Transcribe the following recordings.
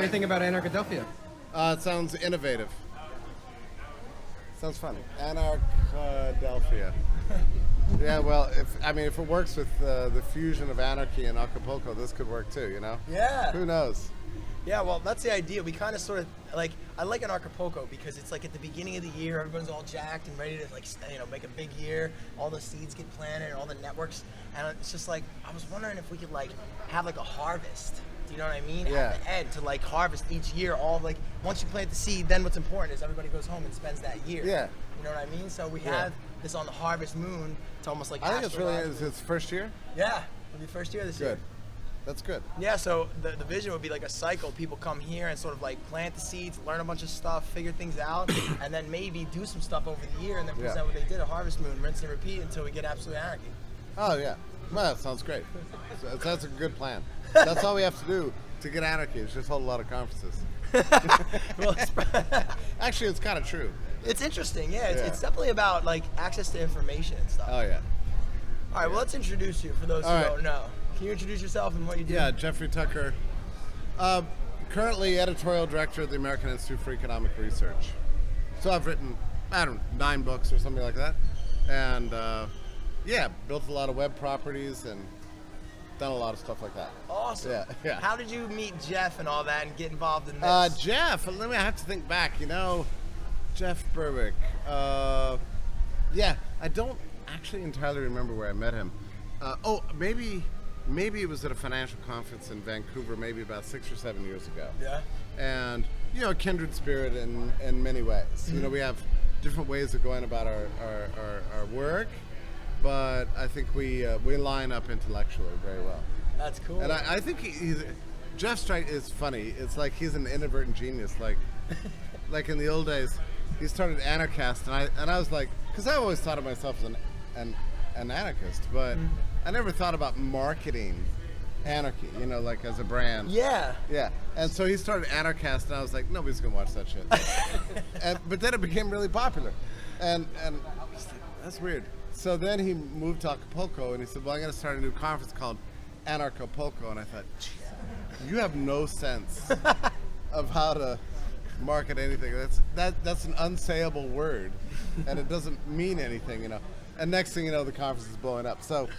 do you think about Anarchadelphia? It sounds innovative. Sounds fun. Anarchadelphia. Yeah, well, if it works with the fusion of anarchy and Acapulco, this could work too, you know? Yeah. Who knows? Yeah, well, that's the idea. We kind of sort of, like, I like an Acapulco because it's like at the beginning of the year, everyone's all jacked and ready to, like, make a big year. All the seeds get planted and all the networks. And it's just like, I was wondering if we could, like, have, like, a harvest. Do you know what I mean? Yeah. At the end, to, like, harvest each year. All, like, once you plant the seed, then what's important is everybody goes home and spends that year. Yeah. You know what I mean? So we have this on the harvest moon. It's almost like I think it's its first year? Yeah. It'll be the first year this year. Good. That's good. Yeah, so the vision would be like a cycle. People come here and sort of like plant the seeds, learn a bunch of stuff, figure things out, and then maybe do some stuff over the year and then present what they did at Harvest Moon, rinse and repeat until we get absolute anarchy. Oh, yeah. Well, that sounds great. So that's a good plan. That's all we have to do to get anarchy is just hold a lot of conferences. Well, actually, it's kind of true. It's interesting, yeah. It's definitely about like access to information and stuff. Oh, yeah. All right, well, let's introduce you for those who don't know. Can you introduce yourself and what you do? Yeah, Jeffrey Tucker. Currently editorial director of the American Institute for Economic Research. So I've written, 9 books or something like that. And built a lot of web properties and done a lot of stuff like that. Awesome. Yeah. How did you meet Jeff and all that and get involved in this? Jeff, I have to think back. Jeff Berwick. I don't actually entirely remember where I met him. Maybe it was at a financial conference in Vancouver, maybe about 6 or 7 years ago. Yeah. And, kindred spirit in many ways. Mm-hmm. We have different ways of going about our work, but I think we line up intellectually very well. That's cool. And I think Jeff Strike is funny. It's like he's an inadvertent genius. Like in the old days, he started Anarchist, and I was like, because I always thought of myself as an anarchist, but I never thought about marketing anarchy, like as a brand. Yeah. Yeah. And so he started Anarchist, and I was like, nobody's gonna watch that shit. But then it became really popular, and I was like, that's weird. So then he moved to Acapulco, and he said, well, I'm gonna start a new conference called Anarchapulco, and I thought, you have no sense of how to market anything. That's an unsayable word, and it doesn't mean anything, And next thing you know, the conference is blowing up. So,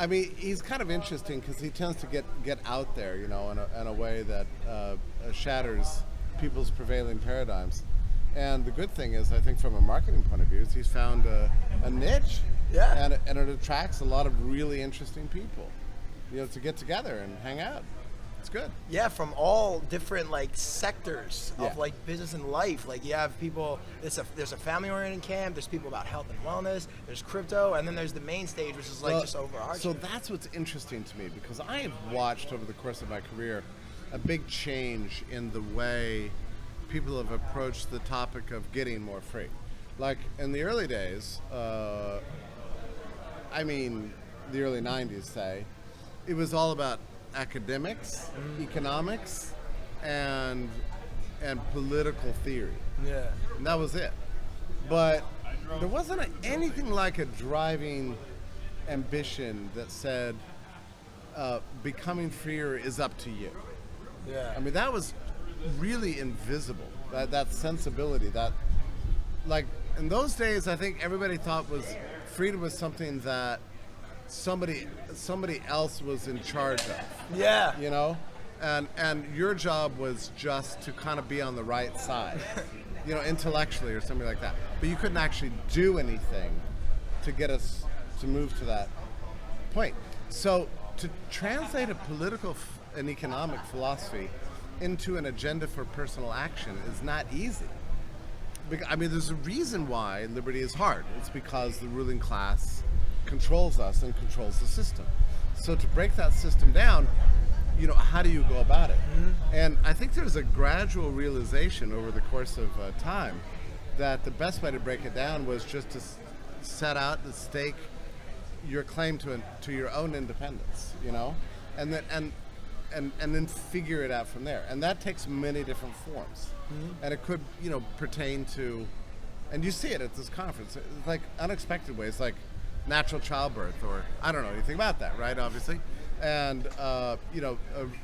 he's kind of interesting because he tends to get out there, in a way that shatters people's prevailing paradigms. And the good thing is, I think from a marketing point of view, is he's found a niche. Yeah. And it attracts a lot of really interesting people, to get together and hang out. It's good. Yeah, from all different sectors of business and life. Like you have people. There's a family-oriented camp. There's people about health and wellness. There's crypto, and then there's the main stage, which is just overarching. So that's what's interesting to me because I have watched over the course of my career a big change in the way people have approached the topic of getting more free. Like in the early days, the early 90s, say, it was all about academics, economics, and political theory. Yeah. And that was it. But there wasn't anything like a driving ambition that said, becoming freer is up to you. Yeah. That was really invisible. That sensibility, in those days, I think everybody thought freedom was something that somebody else was in charge of. Yeah. And your job was just to kind of be on the right side, intellectually or something like that. But you couldn't actually do anything to get us to move to that point. So to translate a political and economic philosophy into an agenda for personal action is not easy. There's a reason why liberty is hard. It's because the ruling class controls us and controls the system. So to break that system down, how do you go about it? Mm-hmm. And I think there's a gradual realization over the course of time that the best way to break it down was just to set out and stake your claim to your own independence, and then figure it out from there. And that takes many different forms. Mm-hmm. And it could, pertain to, and you see it at this conference, it's like unexpected ways, like natural childbirth, or I don't know anything about that, right? Obviously, and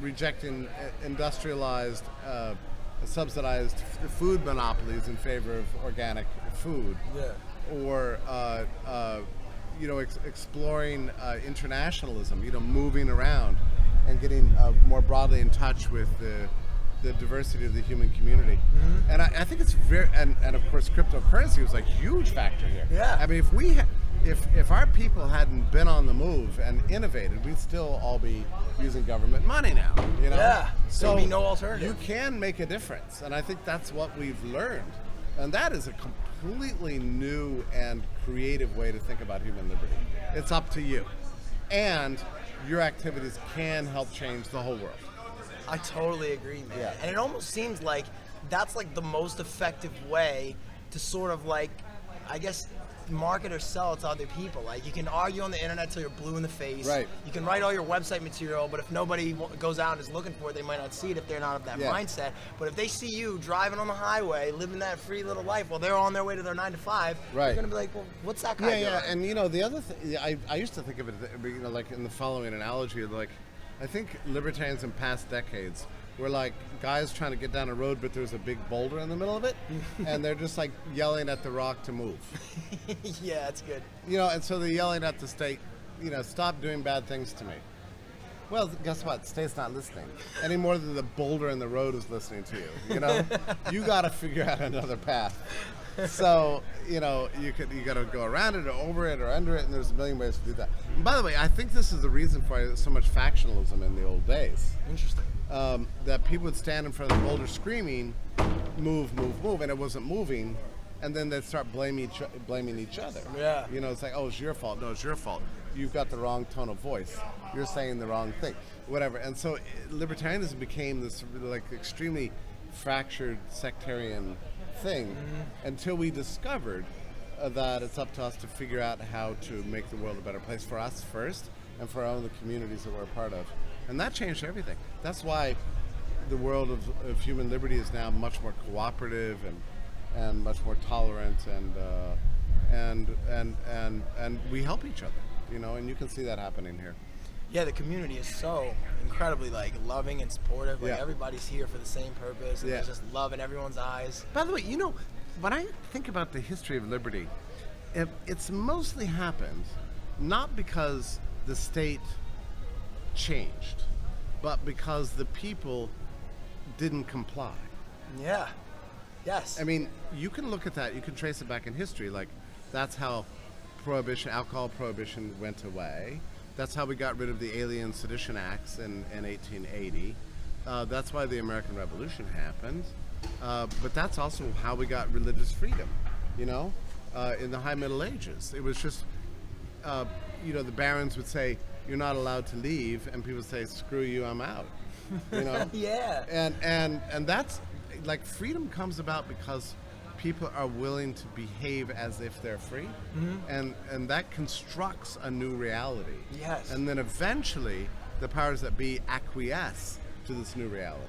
rejecting industrialized, subsidized food monopolies in favor of organic food, or exploring internationalism, moving around and getting more broadly in touch with the diversity of the human community. And I think it's very, and of course cryptocurrency was a huge factor here. Yeah. I mean, if our people hadn't been on the move and innovated, we'd still all be using government money now. Yeah. So there'd be no alternative. You can make a difference, and I think that's what we've learned. And that is a completely new and creative way to think about human liberty. It's up to you. And your activities can help change the whole world. I totally agree, man. Yeah. And it almost seems like that's like the most effective way to sort of like, I guess, market or sell it to other people. Like, you can argue on the internet till you're blue in the face. Right. You can write all your website material, but if nobody goes out and is looking for it, they might not see it if they're not of that mindset. But if they see you driving on the highway, living that free little life while they're on their way to their 9 to 5, they're going to be like, well, what's that guy doing? Yeah, and the other thing, I used to think of it, like in the following analogy, like, I think libertarians in past decades were like guys trying to get down a road, but there's a big boulder in the middle of it, and they're just like yelling at the rock to move. Yeah, that's good. And so they're yelling at the state, stop doing bad things to me. Well, guess what? State's not listening any more than the boulder in the road is listening to you. You got to figure out another path. So you got to go around it or over it or under it, and there's a million ways to do that. And by the way, I think this is the reason for so much factionalism in the old days. Interesting. That people would stand in front of the boulder screaming, "Move, move, move," and it wasn't moving, and then they'd start blaming each other. Yeah. It's like, oh, it's your fault. No, it's your fault. You've got the wrong tone of voice. You're saying the wrong thing. Whatever. And so libertarianism became this like extremely fractured sectarian thing until we discovered that it's up to us to figure out how to make the world a better place for us first and for our own communities that we're a part of. And that changed everything. That's why the world of human liberty is now much more cooperative and much more tolerant, and we help each other, and you can see that happening here. Yeah, the community is so incredibly like loving and supportive. Like everybody's here for the same purpose, and there's just love in everyone's eyes. By the way, when I think about the history of liberty, it's mostly happened not because the state changed, but because the people didn't comply. Yeah. Yes. I mean, you can look at that. You can trace it back in history. Like, that's how alcohol prohibition went away. That's how we got rid of the Alien Sedition Acts in 1880. That's why the American Revolution happened. But that's also how we got religious freedom, in the High Middle Ages. It was just, the barons would say, "You're not allowed to leave," and people would say, "Screw you, I'm out." Yeah. And that's, like, freedom comes about because people are willing to behave as if they're free, and that constructs a new reality. Yes. And then eventually the powers that be acquiesce to this new reality.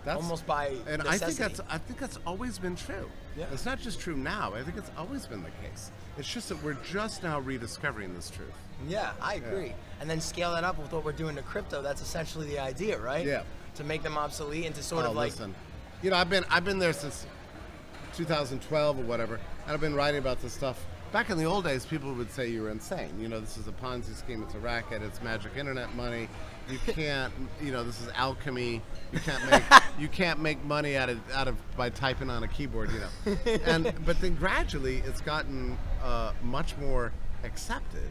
That's almost by necessity. I think that's always been true. Yeah. It's not just true now. I think it's always been the case. It's just that we're just now rediscovering this truth. Yeah, I agree. And then scale that up with what we're doing to crypto. That's essentially the idea, right? Yeah. To make them obsolete and to sort of like. Listen, I've been there since 2012 or whatever, and I've been writing about this stuff. Back in the old days, people would say you were insane. This is a Ponzi scheme, it's a racket, it's magic internet money. You can't, this is alchemy. You can't make money out of by typing on a keyboard, but then gradually it's gotten much more accepted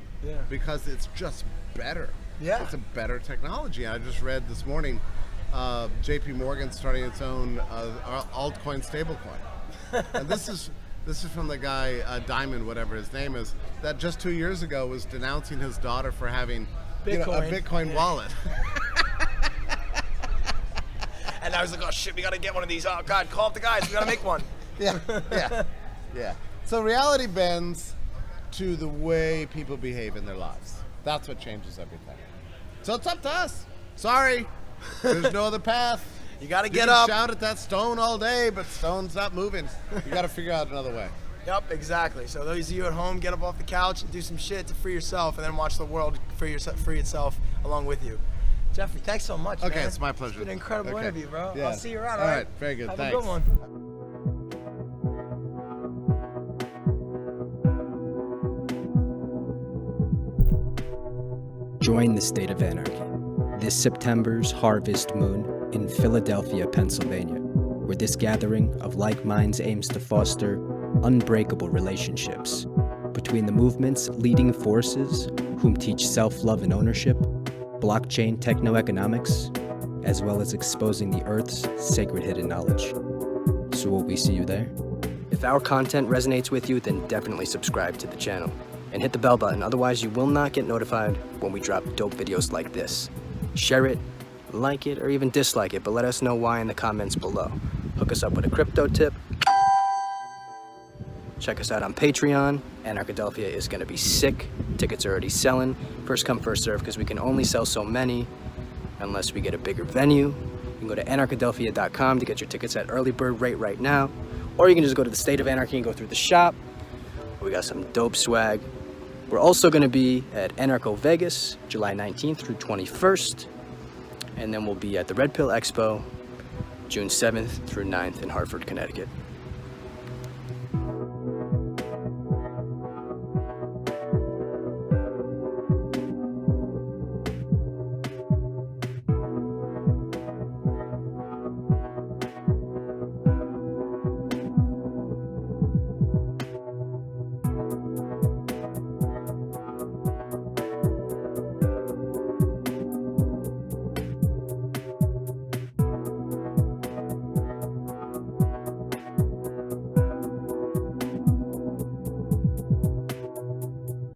because it's just better. Yeah. It's a better technology. I just read this morning, JP Morgan starting its own altcoin stablecoin. And this is from the guy, Diamond, whatever his name is, that just 2 years ago was denouncing his daughter for having a Bitcoin wallet. And I was like, oh shit, we gotta get one of these. Oh God, call up the guys, we gotta make one. Yeah. So reality bends to the way people behave in their lives. That's what changes everything. So it's up to us. Sorry, there's no other path. You gotta get up. up. Shout at that stone all day, but stone's not moving. You gotta figure out another way. Yep, exactly. So those of you at home, get up off the couch and do some shit to free yourself, and then watch the world free itself along with you. Jeffrey, thanks so much. Okay, man. it's my pleasure. It's been an incredible interview, bro. Yeah. I'll see you around. All right, very good. Have Thanks. a good one. Join the State of Anarchy this September's Harvest Moon in Philadelphia, Pennsylvania, where this gathering of like minds aims to foster unbreakable relationships between the movement's leading forces, whom teach self-love and ownership, blockchain techno-economics, as well as exposing the Earth's sacred hidden knowledge. So will we see you there? If our content resonates with you, then definitely subscribe to the channel and hit the bell button, otherwise you will not get notified when we drop dope videos like this. Share it, like it, or even dislike it, but let us know why in the comments below. Hook us up with a crypto tip. Check us out on Patreon. Anarchadelphia is gonna be sick. Tickets are already selling. First come, first serve, because we can only sell so many unless we get a bigger venue. You can go to anarchadelphia.com to get your tickets at early bird rate right now, or you can just go to the State of Anarchy and go through the shop. We got some dope swag. We're also gonna be at Anarcho Vegas, July 19th through 21st. And then we'll be at the Red Pill Expo, June 7th through 9th in Hartford, Connecticut.